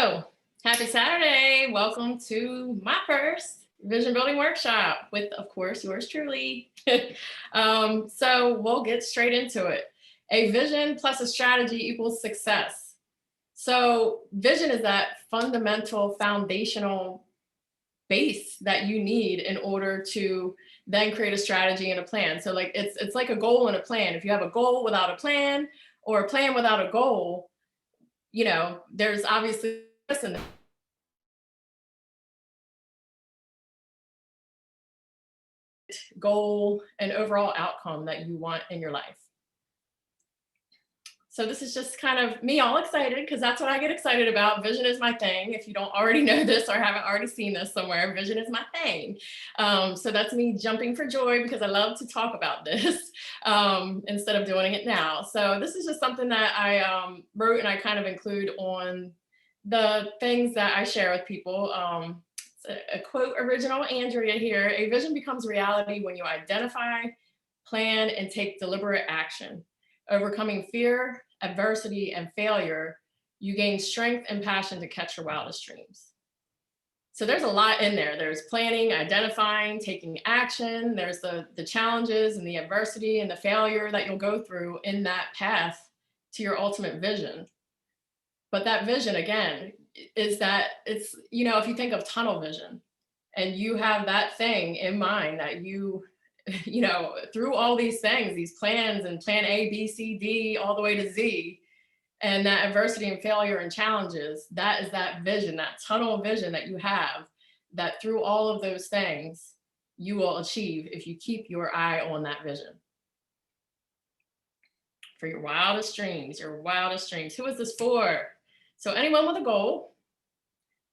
So, happy Saturday. Welcome to my first vision building workshop with, of course, yours truly. So, we'll get straight into it. A vision plus a strategy equals success. So, vision is that fundamental, foundational base that you need in order to then create a strategy and a plan. So, like it's like a goal and a plan. If you have a goal without a plan, or a plan without a goal, there's obviously goal and overall outcome that you want in your life. So this is just kind of me all excited because that's what I get excited about. Vision is my thing. If you don't already know this or haven't already seen this somewhere, vision is my thing. So that's me jumping for joy because I love to talk about this instead of doing it now. So this is just something that I wrote and I kind of include on the things that I share with people. A quote original Andrea here: a vision becomes reality when you identify, plan, and take deliberate action. Overcoming fear, adversity, and failure, you gain strength and passion to catch your wildest dreams. So there's a lot in there. There's planning, identifying, taking action. There's the challenges and the adversity and the failure that you'll go through in that path to your ultimate vision. But that vision, again, is that it's, if you think of tunnel vision and you have that thing in mind that through all these things, these plans and plan A, B, C, D, all the way to Z, and that adversity and failure and challenges, that is that vision, that tunnel vision that you have, that through all of those things, you will achieve if you keep your eye on that vision. For your wildest dreams, your wildest dreams. Who is this for? So anyone with a goal,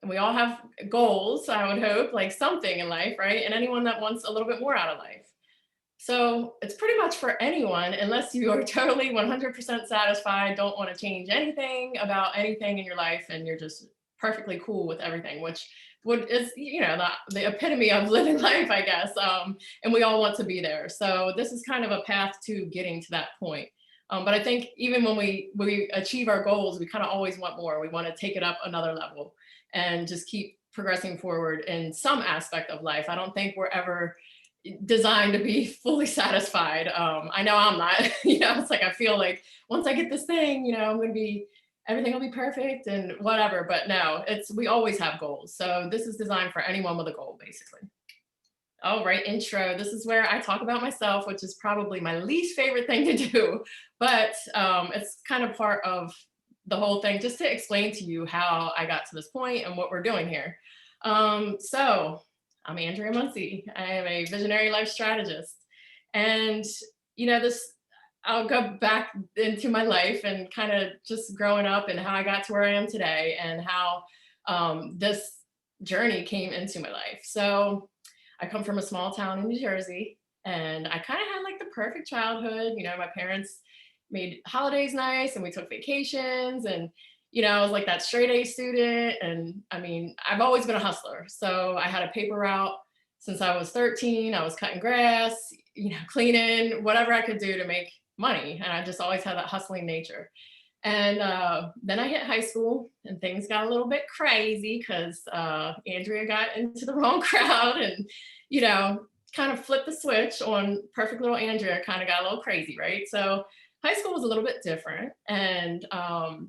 and we all have goals, I would hope, like something in life, right? And anyone that wants a little bit more out of life. So it's pretty much for anyone, unless you are totally 100% satisfied, don't want to change anything about anything in your life, and you're just perfectly cool with everything, which is the epitome of living life, I guess. And we all want to be there. So this is kind of a path to getting to that point. But I think even when we achieve our goals, we kind of always want more. We want to take it up another level and just keep progressing forward in some aspect of life. I don't think we're ever designed to be fully satisfied. I know I'm not. It's like I feel like once I get this thing, everything will be perfect and whatever. But no, we always have goals. So this is designed for anyone with a goal, basically. All right, intro. This is where I talk about myself, which is probably my least favorite thing to do, but it's kind of part of the whole thing, just to explain to you how I got to this point and what we're doing here. So I'm Andrea Muncie. I am a visionary life strategist, and I'll go back into my life and kind of just growing up and how I got to where I am today and how this journey came into my life. So I come from a small town in New Jersey, and I kind of had like the perfect childhood. My parents made holidays nice and we took vacations, and I was like that straight A student. And I mean, I've always been a hustler. So I had a paper route since I was 13. I was cutting grass, cleaning, whatever I could do to make money. And I just always had that hustling nature. And then I hit high school and things got a little bit crazy because Andrea got into the wrong crowd and, kind of flipped the switch on perfect little Andrea, kind of got a little crazy, right? So high school was a little bit different. And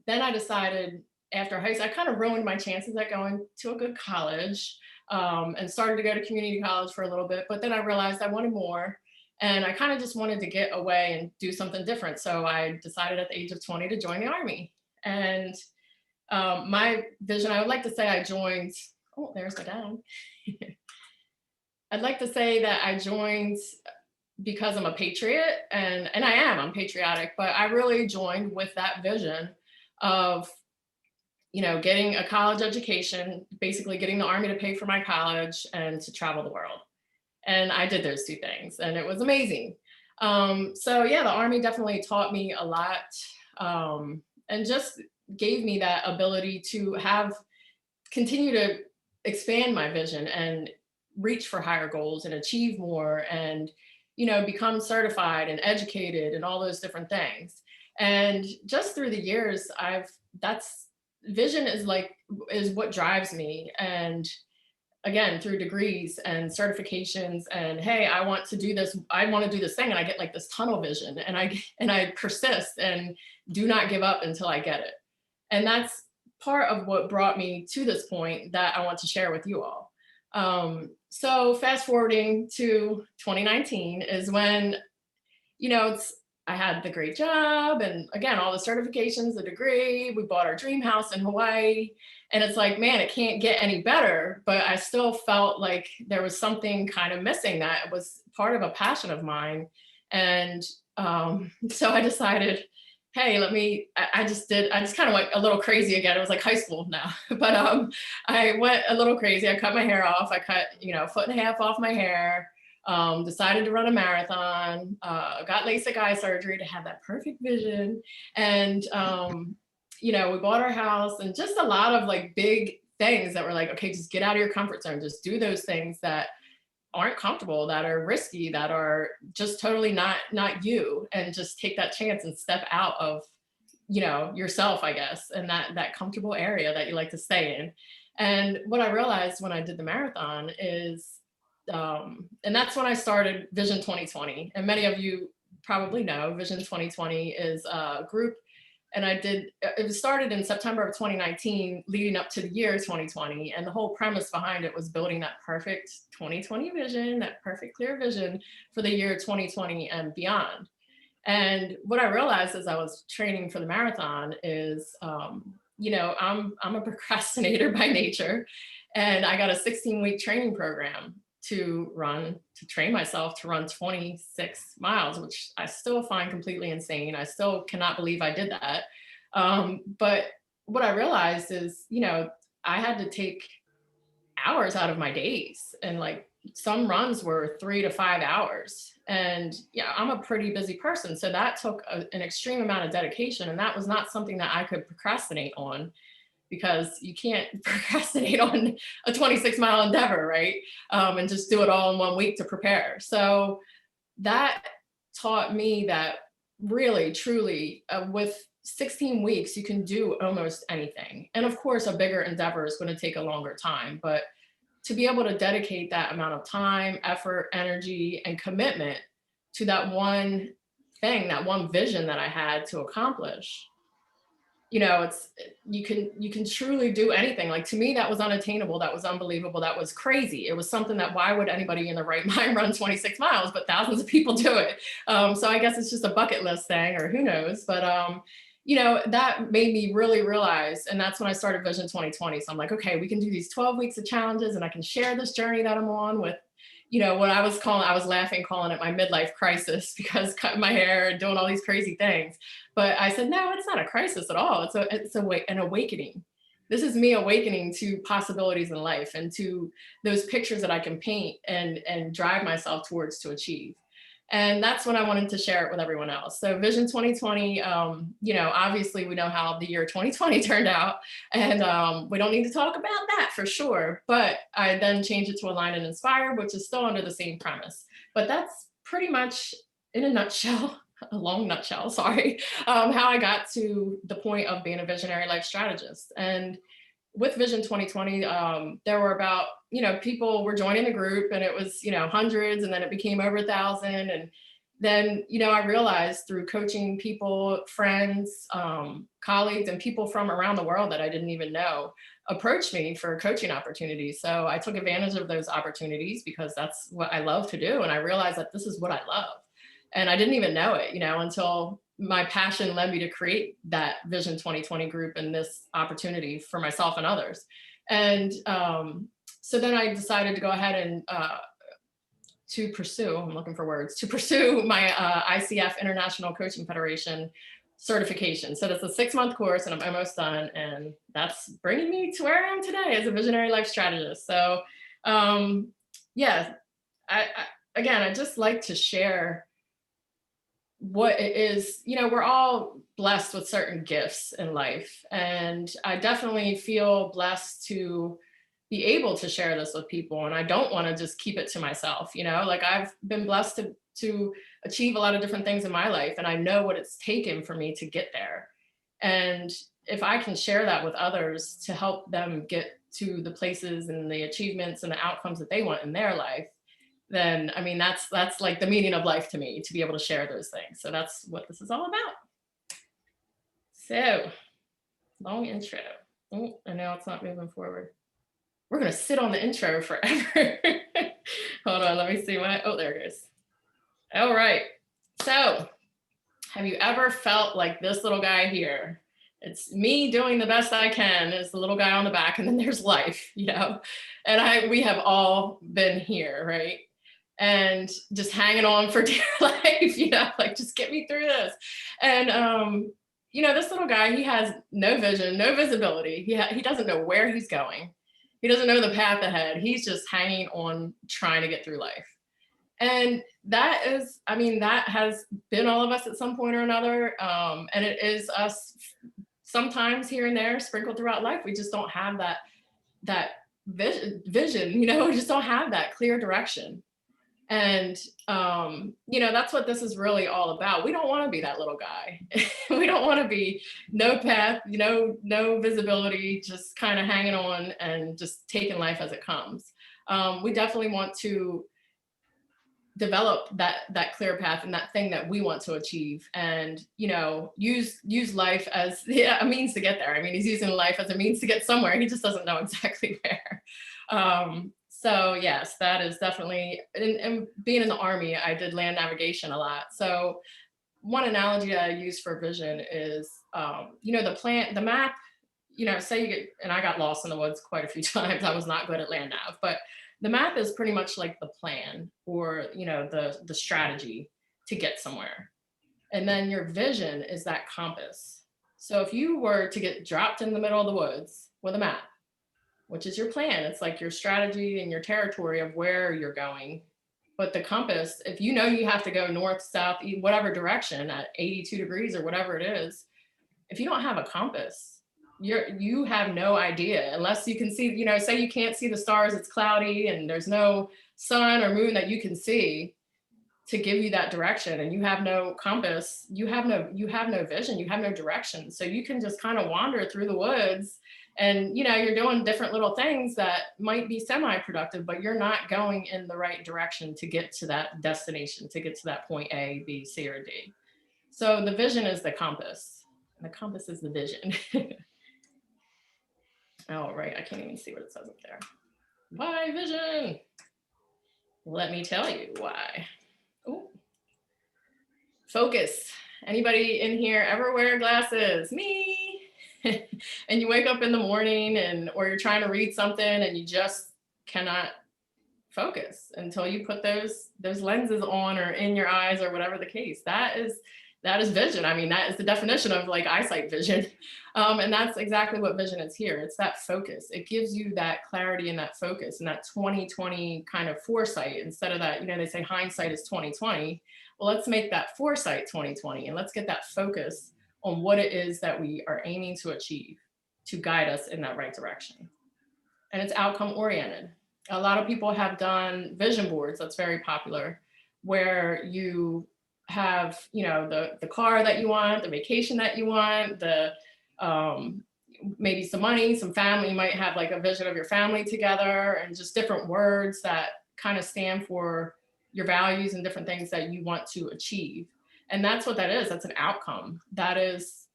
then I decided after high school, I kind of ruined my chances at going to a good college and started to go to community college for a little bit. But then I realized I wanted more. And I kind of just wanted to get away and do something different. So I decided at the age of 20 to join the Army. And my vision, I would like to say I joined, oh, there's my dad. I'd like to say that I joined because I'm a patriot, and I'm patriotic, but I really joined with that vision of, getting a college education, basically getting the Army to pay for my college and to travel the world. And I did those two things, and it was amazing. So yeah, the Army definitely taught me a lot, and just gave me that ability to continue to expand my vision and reach for higher goals and achieve more and, become certified and educated and all those different things. And just through the years, that's vision is what drives me. And again, through degrees and certifications and, hey, I want to do this, I want to do this thing, and I get like this tunnel vision, and I persist and do not give up until I get it. And that's part of what brought me to this point that I want to share with you all. So fast forwarding to 2019 is when, it's I had the great job, and again, all the certifications, the degree, we bought our dream house in Hawaii. And it's like, man, it can't get any better. But I still felt like there was something kind of missing that was part of a passion of mine. And so I decided, hey, I just kind of went a little crazy again. It was like high school now. But I went a little crazy. I cut my hair off. I cut, a foot and a half off my hair. Decided to run a marathon, got LASIK eye surgery to have that perfect vision. And, we bought our house, and just a lot of like big things that were like, okay, just get out of your comfort zone. Just do those things that aren't comfortable, that are risky, that are just totally not you, and just take that chance and step out of, yourself, I guess, and that comfortable area that you like to stay in. And what I realized when I did the marathon is, and that's when I started Vision 2020. And many of you probably know Vision 2020 is a group. And it was started in September of 2019, leading up to the year 2020. And the whole premise behind it was building that perfect 2020 vision, that perfect clear vision for the year 2020 and beyond. And what I realized as I was training for the marathon is, I'm a procrastinator by nature. And I got a 16-week training program to train myself to run 26 miles, which I still find completely insane. I still cannot believe I did that. But what I realized is, I had to take hours out of my days, and like some runs were 3 to 5 hours. And yeah, I'm a pretty busy person. So that took an extreme amount of dedication. And that was not something that I could procrastinate on, because you can't procrastinate on a 26-mile endeavor, right? And just do it all in 1 week to prepare. So that taught me that really, truly, with 16 weeks, you can do almost anything. And of course, a bigger endeavor is going to take a longer time. But to be able to dedicate that amount of time, effort, energy, and commitment to that one thing, that one vision that I had to accomplish, you can truly do anything. Like, to me, that was unattainable, that was unbelievable, that was crazy. It was something that, why would anybody in their right mind run 26 miles, but thousands of people do it. So I guess it's just a bucket list thing, or who knows. But that made me really realize, and that's when I started Vision 2020. So I'm like, okay, we can do these 12 weeks of challenges, and I can share this journey that I'm on with, what I was laughing, calling it my midlife crisis, because cutting my hair and doing all these crazy things. But I said, no, it's not a crisis at all. An awakening. This is me awakening to possibilities in life, and to those pictures that I can paint and drive myself towards to achieve. And that's when I wanted to share it with everyone else. So Vision 2020, obviously we know how the year 2020 turned out, and we don't need to talk about that for sure. But I then changed it to Align and Inspire, which is still under the same premise. But that's pretty much, in a nutshell, a long nutshell, sorry, how I got to the point of being a visionary life strategist. And with Vision 2020, there were about, people were joining the group, and it was, hundreds, and then it became over 1,000. And then, I realized through coaching people, friends, colleagues, and people from around the world that I didn't even know approached me for coaching opportunities. So I took advantage of those opportunities, because that's what I love to do. And I realized that this is what I love. And I didn't even know it, until my passion led me to create that Vision 2020 group and this opportunity for myself and others. And so then I decided to go ahead and to pursue my ICF, International Coaching Federation certification. So that's a 6-month course, and I'm almost done. And that's bringing me to where I am today as a visionary life strategist. So yeah, I just like to share what it is. We're all blessed with certain gifts in life. And I definitely feel blessed to be able to share this with people. And I don't want to just keep it to myself. Like, I've been blessed to achieve a lot of different things in my life. And I know what it's taken for me to get there. And if I can share that with others to help them get to the places and the achievements and the outcomes that they want in their life, then I mean that's like the meaning of life to me, to be able to share those things. So that's what this is all about. So long intro. Oh, I know it's not moving forward. We're gonna sit on the intro forever. Hold on, let me see my, oh, there it goes. All right. So have you ever felt like this little guy here? It's me doing the best I can as the little guy on the back, and then there's life, you know? And we have all been here, right? And just hanging on for dear life, you know, like just get me through this. And you know, this little guy, he has no vision, no visibility. He doesn't know where he's going. He doesn't know the path ahead. He's just hanging on, trying to get through life. And that is, I mean, that has been all of us at some point or another. And it is us sometimes here and there sprinkled throughout life. We just don't have that vision, you know, we just don't have that clear direction. And you know, that's what this is really all about. We don't want to be that little guy. We don't want to be no path, you know, no visibility, just kind of hanging on and just taking life as it comes. We definitely want to develop that clear path and that thing that we want to achieve, and you know, use life as, yeah, a means to get there. I mean, he's using life as a means to get somewhere. He just doesn't know exactly where. So yes, that is definitely, and being in the Army, I did land navigation a lot. So one analogy that I use for vision is, you know, the map, you know, say you get, and I got lost in the woods quite a few times. I was not good at land nav, but the map is pretty much like the plan, or, you know, the strategy to get somewhere. And then your vision is that compass. So if you were to get dropped in the middle of the woods with a map, which is your plan, it's like your strategy and your territory of where you're going. But the compass, if you know you have to go north, south, whatever direction at 82 degrees or whatever it is, if you don't have a compass, you have no idea, unless you can see, you know, say you can't see the stars, it's cloudy and there's no sun or moon that you can see to give you that direction, and you have no compass, you have no vision, you have no direction. So you can just kind of wander through the woods, and you know, you're doing different little things that might be semi-productive, but you're not going in the right direction to get to that destination, to get to that point A, B, C, or D. So the vision is the compass, and the compass is the vision. Oh, right, I can't even see what it says up there. Why vision? Let me tell you why. Ooh. Focus. Anybody in here ever wear glasses? Me. And you wake up in the morning, and or you're trying to read something and you just cannot focus until you put those lenses on or in your eyes or whatever the case. That is vision. I mean, that is the definition of like eyesight vision. And that's exactly what vision is here. It's that focus. It gives you that clarity and that focus and that 2020 kind of foresight, instead of that, you know, they say hindsight is 2020. Well, let's make that foresight 2020, and let's get that focus on what it is that we are aiming to achieve to guide us in that right direction. And it's outcome oriented. A lot of people have done vision boards. That's very popular, where you have, you know, the car that you want, the vacation that you want, the maybe some money, some family. You might have like a vision of your family together, and just different words that kind of stand for your values and different things that you want to achieve. And that's what that is. That's an outcome. That is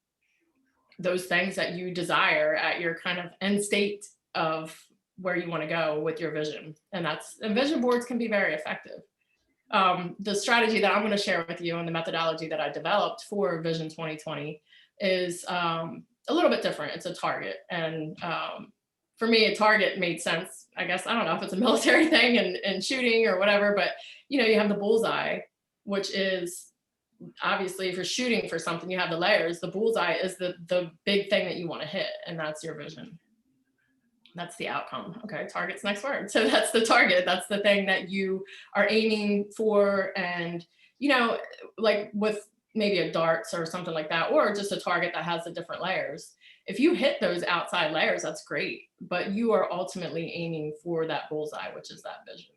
those things that you desire at your kind of end state of where you want to go with your vision. And vision boards can be very effective. The strategy that I'm going to share with you and the methodology that I developed for Vision 2020 is a little bit different. It's a target. And for me, a target made sense. I guess, I don't know if it's a military thing and shooting or whatever, but you know, you have the bullseye, which is obviously if you're shooting for something, you have the layers. The bullseye is the big thing that you want to hit, and that's your vision. That's the outcome. Okay, target's next word. So that's the target. That's the thing that you are aiming for. And, you know, like with maybe a darts or something like that, or just a target that has the different layers. If you hit those outside layers, that's great. But you are ultimately aiming for that bullseye, which is that vision.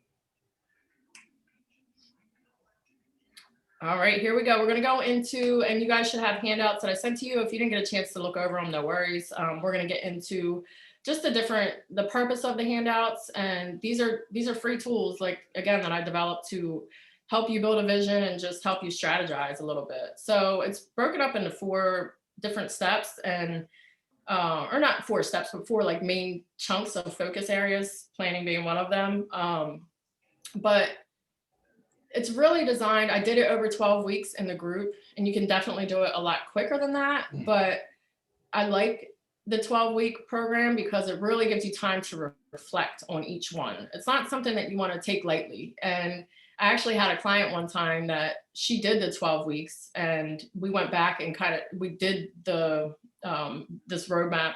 All right, here we go. We're going to go into, and you guys should have handouts that I sent to you. If you didn't get a chance to look over them, no worries. We're going to get into just the purpose of the handouts. And these are free tools, like, again, that I developed to help you build a vision and just help you strategize a little bit. So it's broken up into 4 different steps, and or not 4 steps, but 4 like main chunks of focus areas, planning being one of them. But it's really designed, I did it over 12 weeks in the group, and you can definitely do it a lot quicker than that. But I like the 12-week program because it really gives you time to reflect on each one. It's not something that you want to take lightly. And I actually had a client one time that she did the 12 weeks, and we went back and we did this roadmap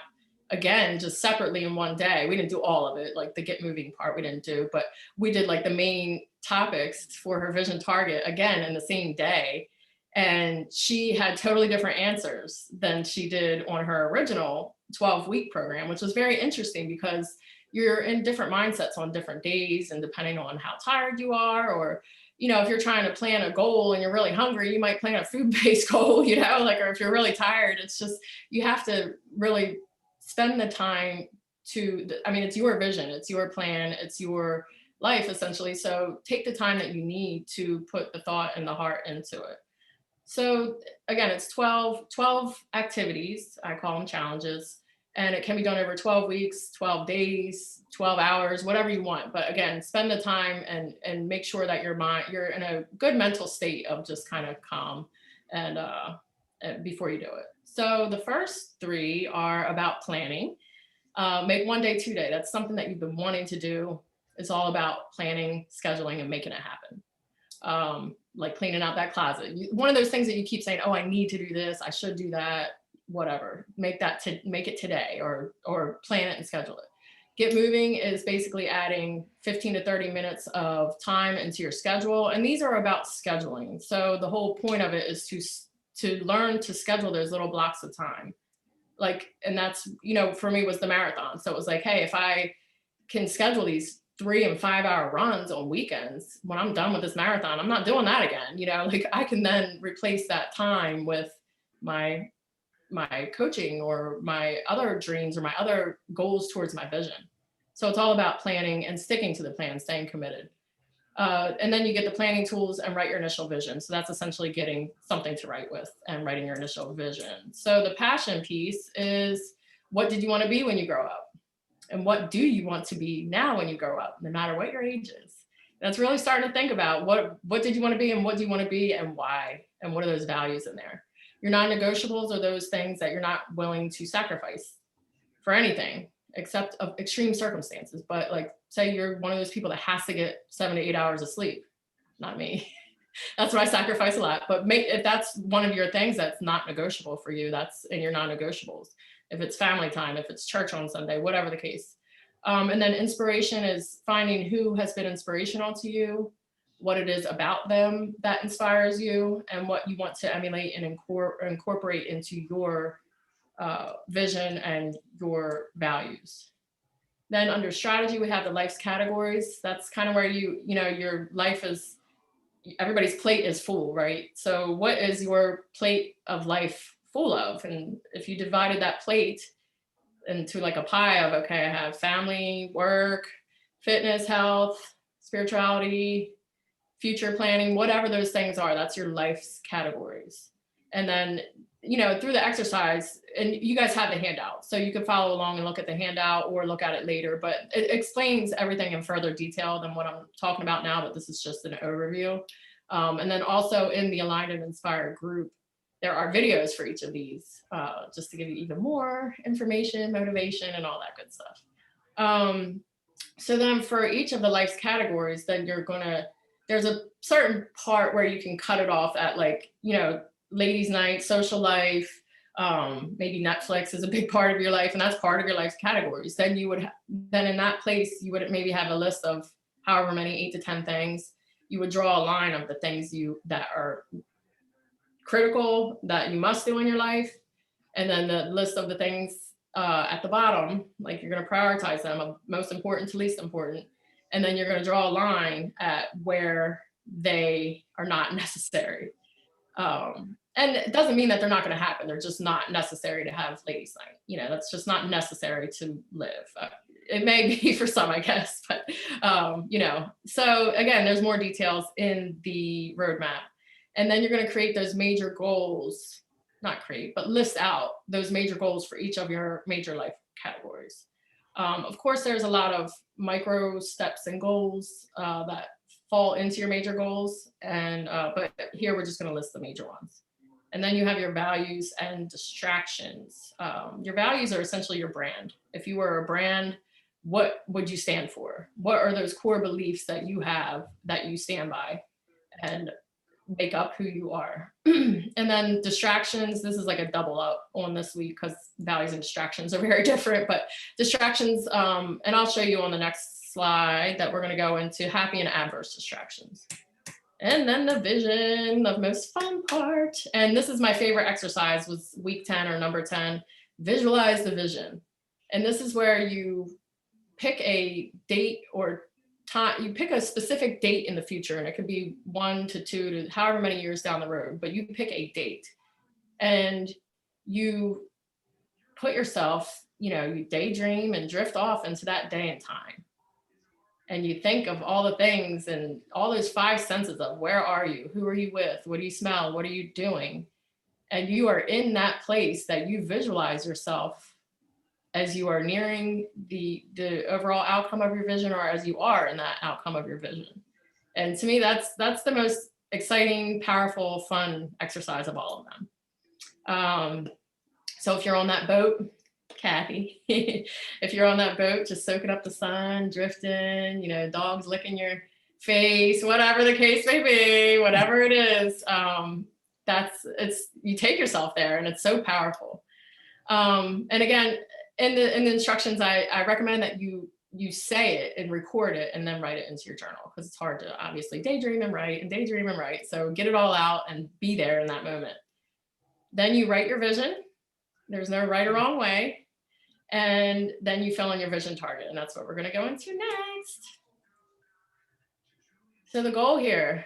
again, just separately in one day. We didn't do all of it, like the get moving part we didn't do, but we did like the main topics for her vision target again in the same day. And she had totally different answers than she did on her original 12-week program, which was very interesting because you're in different mindsets on different days, and depending on how tired you are, or if you're trying to plan a goal and you're really hungry, you might plan a food-based goal, like, or if you're really tired, it's just, you have to really spend the time it's your vision, it's your plan, it's your life essentially. So take the time that you need to put the thought and the heart into it. So again, it's 12 activities. I call them challenges, and it can be done over 12 weeks, 12 days, 12 hours, whatever you want. But again, spend the time and make sure that you're in a good mental state of just kind of calm and before you do it. So the first 3 are about planning. Make one day 2 day. That's something that you've been wanting to do. It's all about planning, scheduling, and making it happen. Like cleaning out that closet. One of those things that you keep saying, oh, I need to do this, I should do that, whatever. Make it today, or plan it and schedule it. Get moving is basically adding 15 to 30 minutes of time into your schedule. And these are about scheduling. So the whole point of it is to learn to schedule those little blocks of time. And that's, for me was the marathon. So it was like, hey, if I can schedule these 3 and 5 hour runs on weekends, when I'm done with this marathon, I'm not doing that again. I can then replace that time with my coaching or my other dreams or my other goals towards my vision. So it's all about planning and sticking to the plan, staying committed. And then you get the planning tools and write your initial vision. So that's essentially getting something to write with and writing your initial vision. So the passion piece is, what did you want to be when you grow up? And what do you want to be now when you grow up, no matter what your age is? That's really starting to think about what did you want to be, and what do you want to be, and why, and what are those values in there? Your non-negotiables are those things that you're not willing to sacrifice for anything except of extreme circumstances. But like, say you're one of those people that has to get 7 to 8 hours of sleep. Not me. That's what I sacrifice a lot. But if that's one of your things that's not negotiable for you, that's in your non-negotiables. If it's family time, if it's church on Sunday, whatever the case. And then inspiration is finding who has been inspirational to you, what it is about them that inspires you, and what you want to emulate and incorporate into your vision and your values. Then under strategy, we have the life's categories. That's kind of where your life is, everybody's plate is full, right? So what is your plate of life full of? And if you divided that plate into like a pie of, okay, I have family, work, fitness, health, spirituality, future planning, whatever those things are, that's your life's categories. And then, through the exercise, and you guys have the handout, so you can follow along and look at the handout or look at it later, but it explains everything in further detail than what I'm talking about now, but this is just an overview. And then also in the Aligned and Inspired group, there are videos for each of these, just to give you even more information, motivation, and all that good stuff. So then for each of the life's categories, then there's a certain part where you can cut it off at, like, ladies' night, social life, maybe Netflix is a big part of your life, and that's part of your life's categories. Then then in that place, you would maybe have a list of however many, 8 to 10 things. You would draw a line of the things that are critical that you must do in your life, and then the list of the things at the bottom, like you're going to prioritize them of most important to least important, and then you're going to draw a line at where they are not necessary. And it doesn't mean that they're not going to happen. They're just not necessary to have ladies' night. You know, that's just not necessary to live. It may be for some, I guess, but you know. So again, there's more details in the roadmap, and then you're going to create those major goals. Not create, but list out those major goals for each of your major life categories. Of course, there's a lot of micro steps and goals that fall into your major goals, and but here we're just going to list the major ones. And then you have your values and distractions. Your values are essentially your brand. If you were a brand, what would you stand for? What are those core beliefs that you have that you stand by and make up who you are? And then distractions, this is like a double up on this week because values and distractions are very different, but distractions, and I'll show you on the next slide that we're going to go into happy and adverse distractions. And then the vision, the most fun part. And this is my favorite exercise, was week 10 or number 10, visualize the vision. And this is where you pick a date or time, you pick a specific date in the future, and it could be 1 to 2 to however many years down the road, but you pick a date and you put yourself, you know, you daydream and drift off into that day and time. And you think of all the things and all those 5 senses of where are you, who are you with, what do you smell, what are you doing? And you are in that place that you visualize yourself as you are nearing the overall outcome of your vision, or as you are in that outcome of your vision. And to me, that's the most exciting, powerful, fun exercise of all of them. So if you're on that boat, Kathy, if you're on that boat, just soaking up the sun, drifting, you know, dogs licking your face, whatever the case may be, whatever it is, you take yourself there, and it's so powerful. And again, in the instructions, I recommend that you say it and record it and then write it into your journal, because it's hard to obviously daydream and write. So get it all out and be there in that moment. Then you write your vision. There's no right or wrong way. And then you fill in your vision target, and that's what we're going to go into next. So the goal here,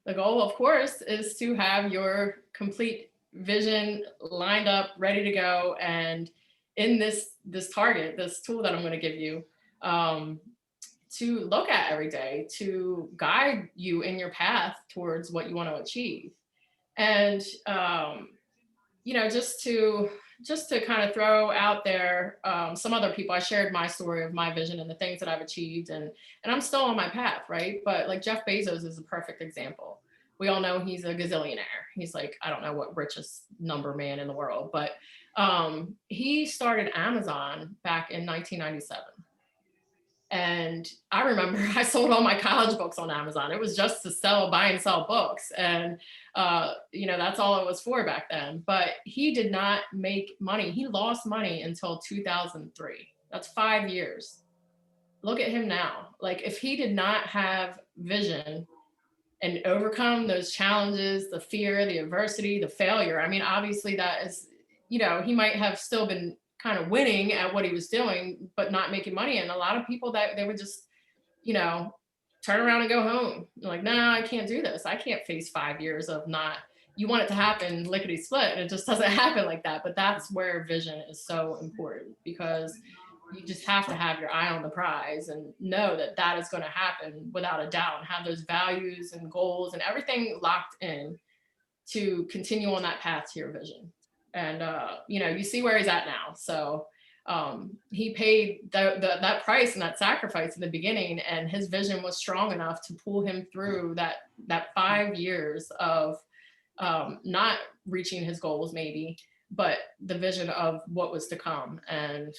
of course, is to have your complete vision lined up, ready to go. And in this target, this tool that I'm going to give you to look at every day, to guide you in your path towards what you want to achieve. And, you know, just to kind of throw out there some other people, I shared my story of my vision and the things that I've achieved, and I'm still on my path, right? But like Jeff Bezos is a perfect example. We all know he's a gazillionaire. He's like, I don't know what richest number man in the world, but he started Amazon back in 1997. And I remember I sold all my college books on Amazon. It was just to buy and sell books. And, you know, that's all it was for back then. But he did not make money. He lost money until 2003. That's 5 years. Look at him now. Like, if he did not have vision and overcome those challenges, the fear, the adversity, the failure, I mean, obviously that is, you know, he might have still been kind of winning at what he was doing, but not making money. And a lot of people that they would just, you know, turn around and go home. They're like, no, I can't do this. I can't face 5 years of not, you want it to happen lickety split, and it just doesn't happen like that. But that's where vision is so important, because you just have to have your eye on the prize and know that that is going to happen without a doubt, and have those values and goals and everything locked in to continue on that path to your vision. And, you know, you see where he's at now. So he paid that price and that sacrifice in the beginning, and his vision was strong enough to pull him through that 5 years of not reaching his goals maybe, but the vision of what was to come. And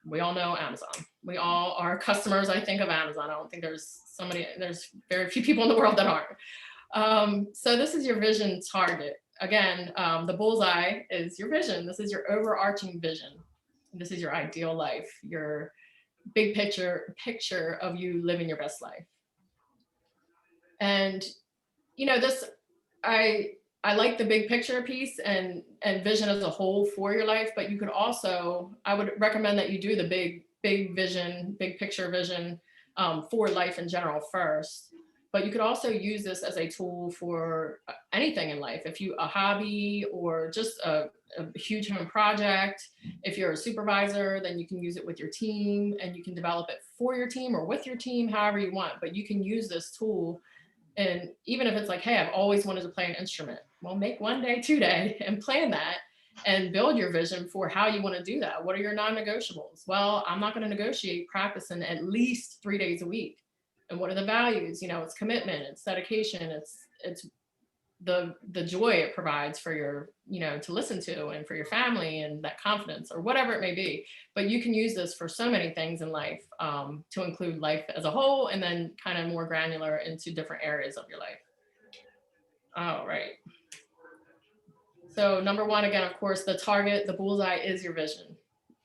we all know Amazon. We all are customers, I think, of Amazon. I don't think there's very few people in the world that aren't. So this is your vision target. Again, the bullseye is your vision. This is your overarching vision. This is your ideal life, your big picture of you living your best life. And, you know, this, I like the big picture piece and vision as a whole for your life, but you could also, I would recommend that you do the big vision, big picture vision for life in general first. But you could also use this as a tool for anything in life. If you a hobby or just a huge home project, if you're a supervisor, then you can use it with your team and you can develop it for your team or with your team, however you want. But you can use this tool. And even if it's like, hey, I've always wanted to play an instrument, well, make one day, 2 day, and plan that and build your vision for how you want to do that. What are your non-negotiables? Well, I'm not going to negotiate practicing at least 3 days a week. And what are the values? You know, it's commitment, it's dedication, it's the joy it provides for your, you know, to listen to and for your family and that confidence or whatever it may be. But you can use this for so many things in life, to include life as a whole and then kind of more granular into different areas of your life. All right. So number one, again, of course, the target, the bullseye is your vision.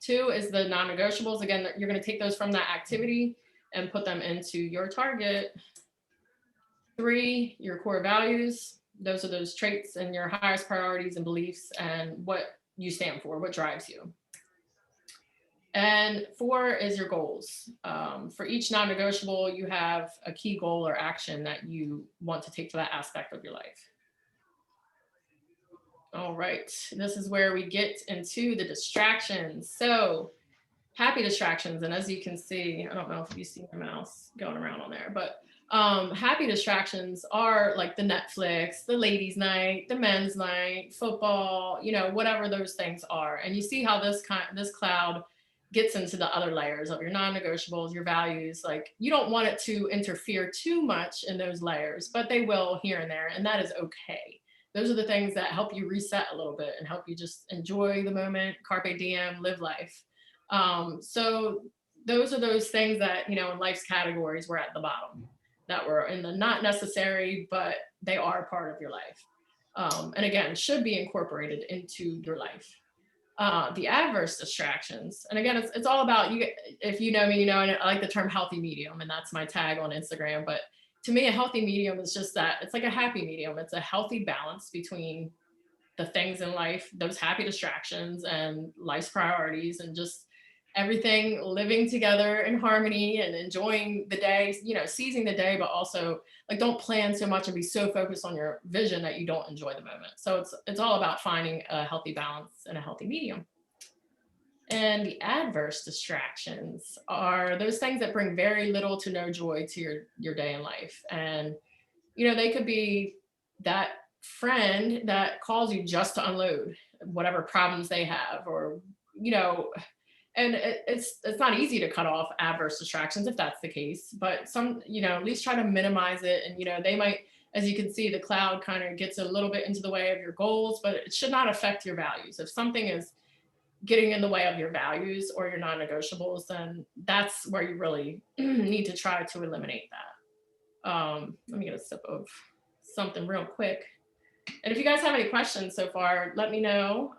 Two is the non-negotiables. Again, you're going to take those from that activity and put them into your target. Three, your core values. Those are those traits and your highest priorities and beliefs and what you stand for, what drives you. And four is your goals. For each non-negotiable, you have a key goal or action that you want to take to that aspect of your life. All right, this is where we get into the distractions. So happy distractions. And as you can see, I don't know if you see my mouse going around on there, but happy distractions are like the Netflix, the ladies' night, the men's night, football, you know, whatever those things are. And you see how this cloud gets into the other layers of your non-negotiables, your values. Like you don't want it to interfere too much in those layers, but they will here and there, and that is okay. Those are the things that help you reset a little bit and help you just enjoy the moment, carpe diem, live life. So those are those things that, you know, in life's categories, we're at the bottom, that were in the not necessary, but they are part of your life. And again, should be incorporated into your life. The adverse distractions, and again, it's all about you. If you know me, you know, and I like the term healthy medium, and that's my tag on Instagram. But to me, a healthy medium is just that it's like a happy medium. It's a healthy balance between the things in life, those happy distractions and life's priorities, and just everything living together in harmony and enjoying the day, you know, seizing the day, but also like don't plan so much and be so focused on your vision that you don't enjoy the moment. So it's all about finding a healthy balance and a healthy medium. And the adverse distractions are those things that bring very little to no joy to your day in life. And you know, they could be that friend that calls you just to unload whatever problems they have, or you know, and it's not easy to cut off adverse distractions if that's the case, but some, you know, at least try to minimize it. And you know, they might, as you can see, the cloud kind of gets a little bit into the way of your goals, but it should not affect your values. If something is getting in the way of your values or your non-negotiables, then that's where you really need to try to eliminate that. Let me get a sip of something real quick. And if you guys have any questions so far, let me know.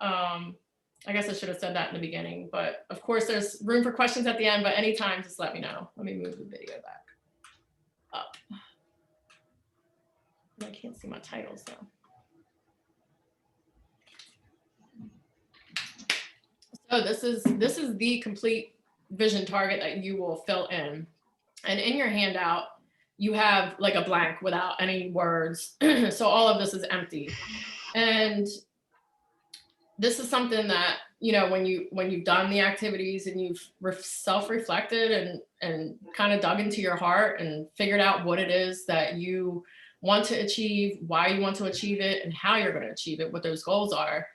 I guess I should have said that in the beginning, but of course there's room for questions at the end, but anytime, just let me know. Let me move the video back up. I can't see my titles though. So this is the complete vision target that you will fill in. And in your handout, you have like a blank without any words. So all of this is empty. And this is something that, you know, when you've done the activities and you've self-reflected and kind of dug into your heart and figured out what it is that you want to achieve, why you want to achieve it, and how you're going to achieve it, what those goals are.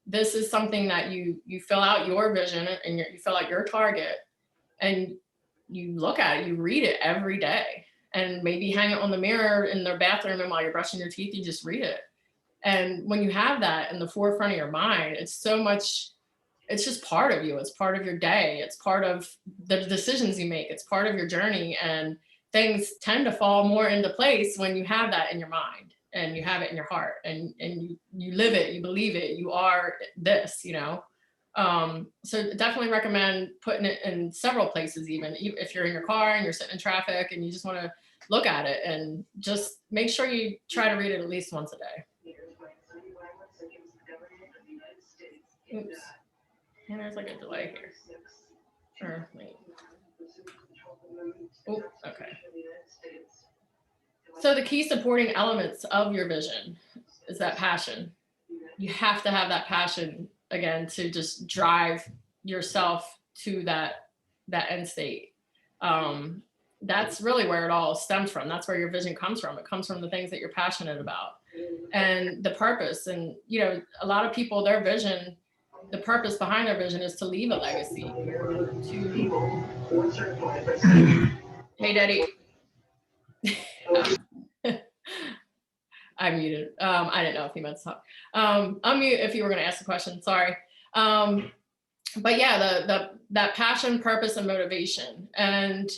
This is something that you fill out your vision and you fill out your target, and you look at it, you read it every day, and maybe hang it on the mirror in the bathroom, and while you're brushing your teeth, you just read it. And when you have that in the forefront of your mind, it's so much, it's just part of you. It's part of your day. It's part of the decisions you make. It's part of your journey. And things tend to fall more into place when you have that in your mind and you have it in your heart, and you live it, you believe it, you are this, you know. So definitely recommend putting it in several places, even if you're in your car and you're sitting in traffic and you just want to look at it, and just make sure you try to read it at least once a day. Oops. And there's like a delay here. Or wait. Oh, okay. So the key supporting elements of your vision is that passion. You have to have that passion again to just drive yourself to that end state. Um, that's really where it all stems from. That's where your vision comes from. It comes from the things that you're passionate about and the purpose. And you know, a lot of people, their vision, the purpose behind their vision is to leave a legacy or to, hey daddy. I muted. I didn't know if you meant to talk. Unmute if you were going to ask a question. Sorry. But yeah, that passion, purpose, and motivation. And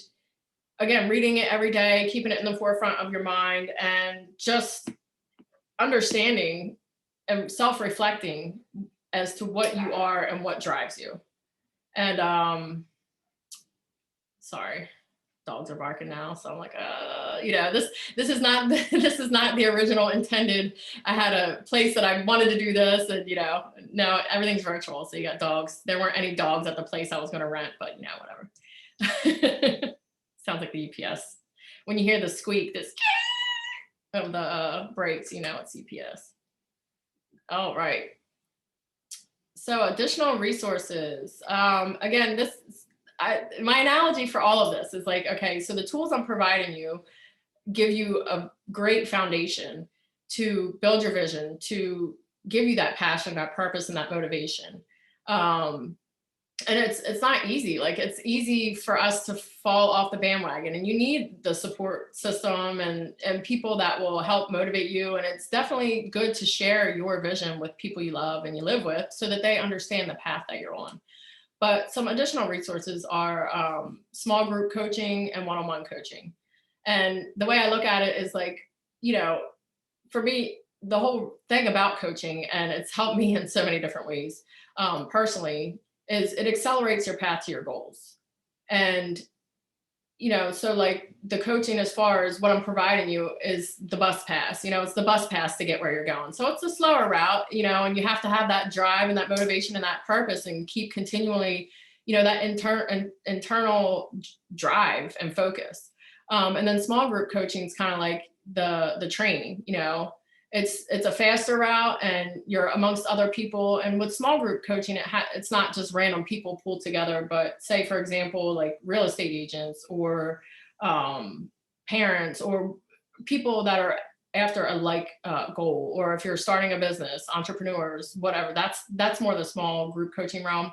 again, reading it every day, keeping it in the forefront of your mind, and just understanding and self-reflecting as to what you are and what drives you. And sorry, dogs are barking now, so I'm like, you know, this is not this is not the original intended. I had a place that I wanted to do this, and you know, no, everything's virtual. So you got dogs. There weren't any dogs at the place I was going to rent, but you know, whatever. Sounds like the UPS. When you hear the squeak, this of the brakes, you know, it's UPS. All right. So additional resources. Again, my analogy for all of this is like, okay, so the tools I'm providing you give you a great foundation to build your vision, to give you that passion, that purpose, and that motivation. And it's not easy. Like, it's easy for us to fall off the bandwagon, and you need the support system and people that will help motivate you. And it's definitely good to share your vision with people you love and you live with so that they understand the path that you're on. But some additional resources are small group coaching and one-on-one coaching. And the way I look at it is like, you know, for me, the whole thing about coaching, and it's helped me in so many different ways personally, is it accelerates your path to your goals. And, you know, so like the coaching, as far as what I'm providing you, is the bus pass. You know, it's the bus pass to get where you're going. So it's a slower route, you know, and you have to have that drive and that motivation and that purpose, and keep continually, you know, that internal drive and focus. And then small group coaching is kind of like the training, you know. It's a faster route, and you're amongst other people. And with small group coaching, it's not just random people pulled together, but say, for example, like real estate agents or parents or people that are after a like goal, or if you're starting a business, entrepreneurs, whatever. That's more the small group coaching realm.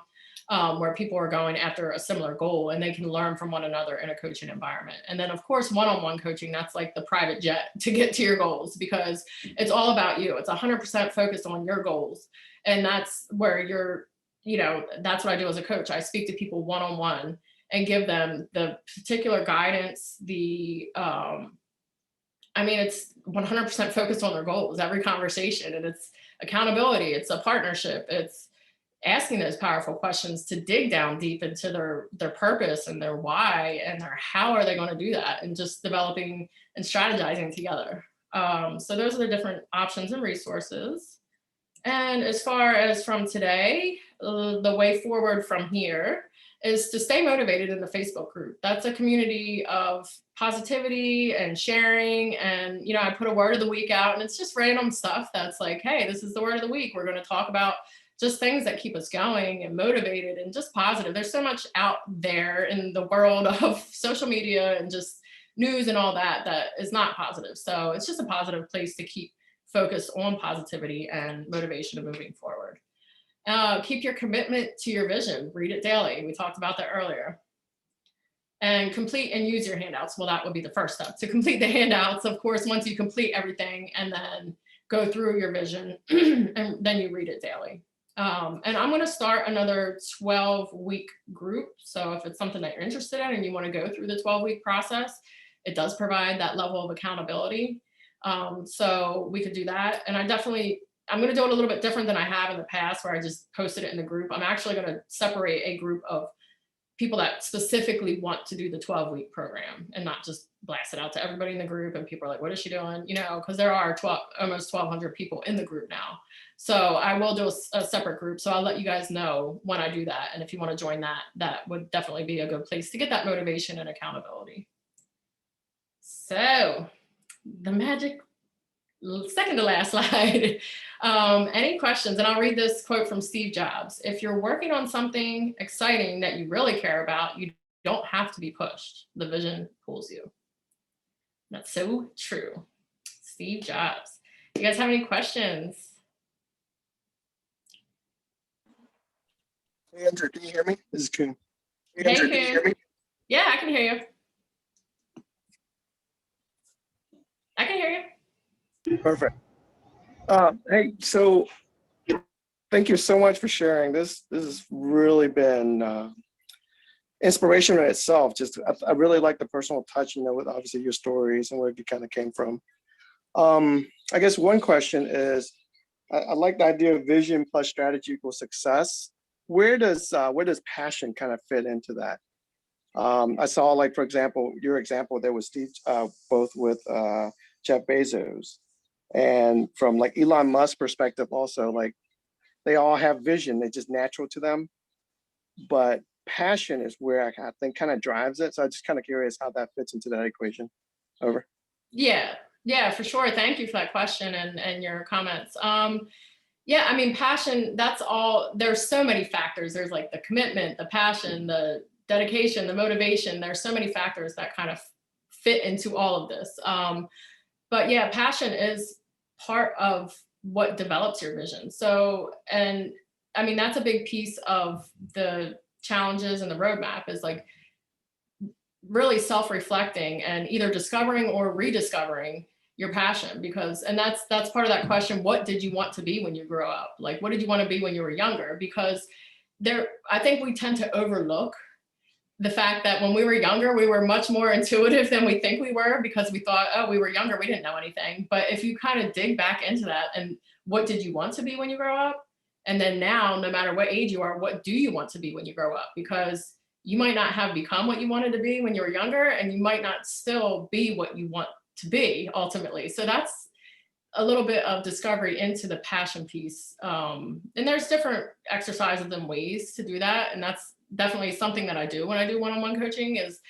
Where people are going after a similar goal and they can learn from one another in a coaching environment. And then of course, one-on-one coaching, that's like the private jet to get to your goals, because it's all about you. It's 100% focused on your goals. And that's where you're, you know, that's what I do as a coach. I speak to people one-on-one and give them the particular guidance, it's 100% focused on their goals, every conversation, and it's accountability. It's a partnership. It's asking those powerful questions to dig down deep into their purpose and their why and their how are they going to do that, and just developing and strategizing together. So those are the different options and resources. And as far as from today, the way forward from here is to stay motivated in the Facebook group. That's a community of positivity and sharing. And, you know, I put a word of the week out, and it's just random stuff that's like, hey, this is the word of the week. We're going to talk about just things that keep us going and motivated and just positive. There's so much out there in the world of social media and just news and all that is not positive. So it's just a positive place to keep focused on positivity and motivation of moving forward. Keep your commitment to your vision. Read it daily. We talked about that earlier. And complete and use your handouts. Well, that would be the first step, to complete the handouts. Of course, once you complete everything, and then go through your vision and then you read it daily. And I'm going to start another 12-week group. So if it's something that you're interested in and you want to go through the 12-week process, it does provide that level of accountability. So we could do that. And I'm going to do it a little bit different than I have in the past, where I just posted it in the group. I'm actually going to separate a group of people that specifically want to do the 12-week program, and not just blast it out to everybody in the group. And people are like, what is she doing? You know, because there are almost 1,200 people in the group now. So I will do a separate group. So I'll let you guys know when I do that. And if you want to join that, that would definitely be a good place to get that motivation and accountability. So the magic second to last slide. Any questions? And I'll read this quote from Steve Jobs. If you're working on something exciting that you really care about, you don't have to be pushed. The vision pulls you. That's so true. Steve Jobs. You guys have any questions? Hey, Andrew, can you hear me? This is Coon. Hey, Andrew, can you hear me? Yeah, I can hear you. I can hear you. Perfect. Hey, so thank you so much for sharing. This has really been inspiration in itself. Just I really like the personal touch, with obviously your stories and where you kind of came from. I guess one question is, I like the idea of vision plus strategy equals success. Where does passion kind of fit into that? I saw, like, for example, your example there was Steve, both with Jeff Bezos, and from like Elon Musk's perspective also, like they all have vision, it's just natural to them, but passion is where I think kind of drives it. So I'm just kind of curious how that fits into that equation. Over. Yeah, for sure. Thank you for that question and your comments. Yeah, I mean, passion, that's all, there's so many factors. There's like the commitment, the passion, the dedication, the motivation. There's so many factors that kind of fit into all of this. But yeah, passion is part of what develops your vision. So, and I mean, that's a big piece of the challenges and the roadmap is like really self-reflecting and either discovering or rediscovering your passion, because, and that's part of that question, what did you want to be when you grow up? Like, what did you want to be when you were younger? Because I think we tend to overlook the fact that when we were younger, we were much more intuitive than we think we were, because we thought, oh, we were younger, we didn't know anything. But if you kind of dig back into that, and what did you want to be when you grow up? And then now, no matter what age you are, what do you want to be when you grow up? Because you might not have become what you wanted to be when you were younger, and you might not still be what you want to be ultimately. So that's a little bit of discovery into the passion piece. And there's different exercises and ways to do that. And that's definitely something that I do when I do one-on-one coaching, is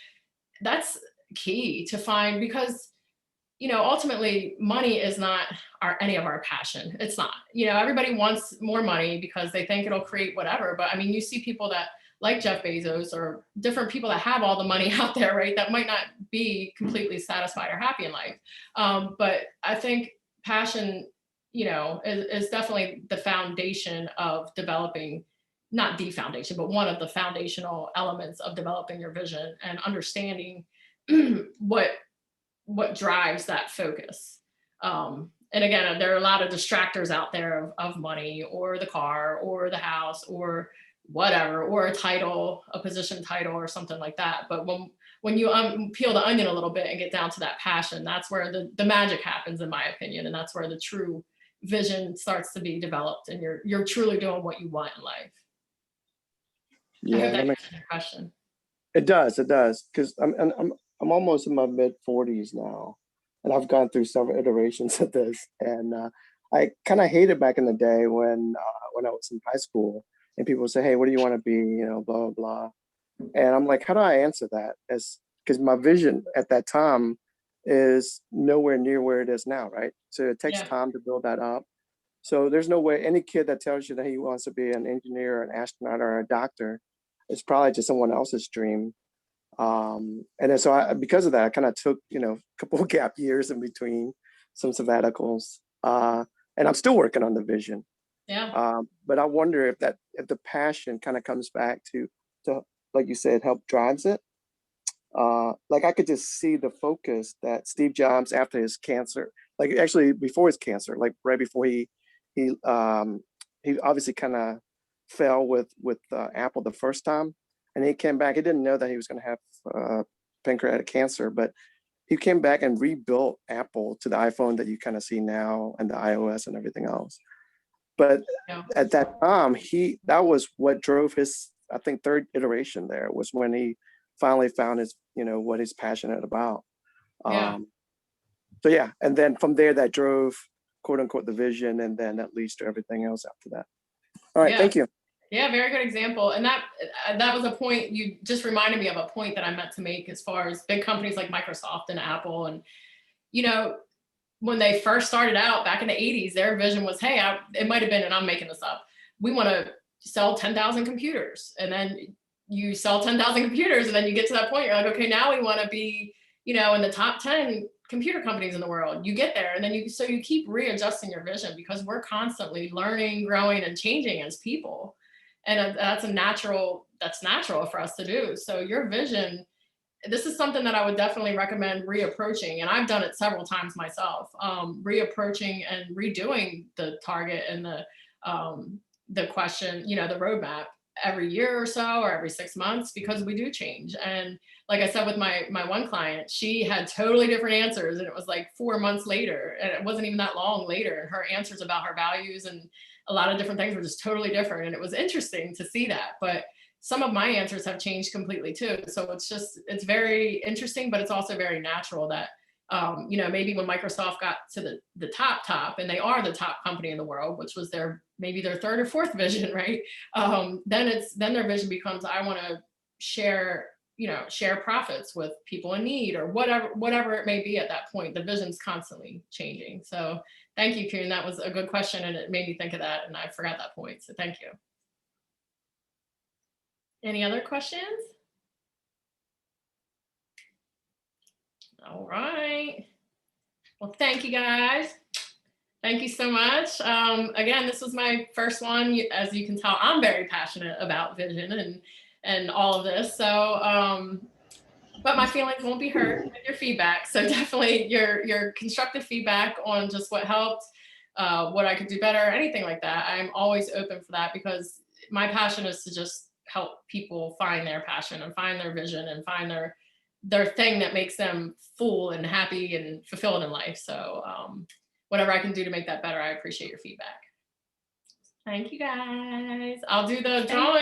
that's key to find, because, ultimately money is not any of our passion. It's not, everybody wants more money because they think it'll create whatever. But I mean, you see people that like Jeff Bezos or different people that have all the money out there, right? That might not be completely satisfied or happy in life. But I think passion, is definitely the foundation of developing, not the foundation, but one of the foundational elements of developing your vision and understanding what drives that focus. And again, there are a lot of distractors out there of money or the car or the house or whatever, or a title, a position title or something like that. But when you peel the onion a little bit and get down to that passion, that's where the magic happens, in my opinion. And that's where the true vision starts to be developed, and you're truly doing what you want in life. Yeah, I hope that answers your question. It does, because I'm almost in my mid-40s now, and I've gone through several iterations of this. And I kind of hated back in the day when I was in high school, and people would say, "Hey, what do you want to be?" Blah blah blah. And I'm like, how do I answer that? Because my vision at that time is nowhere near where it is now, right? So it takes time to build that up. So there's no way any kid that tells you that he wants to be an engineer, an astronaut, or a doctor, it's probably just someone else's dream. And then because of that, I kind of took a couple of gap years in between, some sabbaticals, and I'm still working on the vision. Yeah. But I wonder if the passion kind of comes back to like you said, help drives it. Like I could just see the focus that Steve Jobs, after his cancer, like actually before his cancer, like right before he obviously kind of fell with Apple the first time, and he came back. He didn't know that he was going to have pancreatic cancer, but he came back and rebuilt Apple to the iPhone that you kind of see now, and the iOS and everything else. But at that time, that was what drove his, I think, third iteration there, was when he finally found his, what he's passionate about. So yeah, and then from there, that drove, quote unquote, the vision, and then that leads to everything else after that. All right, thank you. Yeah, very good example. And that was a point, you just reminded me of a point that I meant to make, as far as big companies like Microsoft and Apple, and you know, when they first started out back in the 80s, their vision was, hey, it might have been, and I'm making this up, we want to sell 10,000 computers. And then you sell 10,000 computers, and then you get to that point, you're like, okay, now we want to be, you know, in the top 10 computer companies in the world. You get there, and then you keep readjusting your vision, because we're constantly learning, growing, and changing as people. And that's natural for us to do. So your vision, this is something that I would definitely recommend reapproaching. And I've done it several times myself, reapproaching and redoing the target and the question, you know, the roadmap every year or so, or every 6 months, because we do change. And like I said, with my one client, she had totally different answers, and it was like 4 months later, and it wasn't even that long later, and her answers about her values and a lot of different things were just totally different. And it was interesting to see that. But some of my answers have changed completely too. So it's very interesting, but it's also very natural that, you know, maybe when Microsoft got to the top, and they are the top company in the world, which was maybe their third or fourth vision, right? Then their vision becomes, I want to share profits with people in need, or whatever it may be at that point. The vision's constantly changing. So thank you, Kieran. That was a good question, and it made me think of that, and I forgot that point. So thank you. Any other questions? All right. Well, thank you, guys. Thank you so much. Again, this was my first one. As you can tell, I'm very passionate about vision and all of this. So, but my feelings won't be hurt with your feedback. So definitely your constructive feedback on just what helped, what I could do better, anything like that. I'm always open for that, because my passion is to just help people find their passion and find their vision and find their thing that makes them full and happy and fulfilled in life. So whatever I can do to make that better, I appreciate your feedback. Thank you, guys. I'll do the drawing.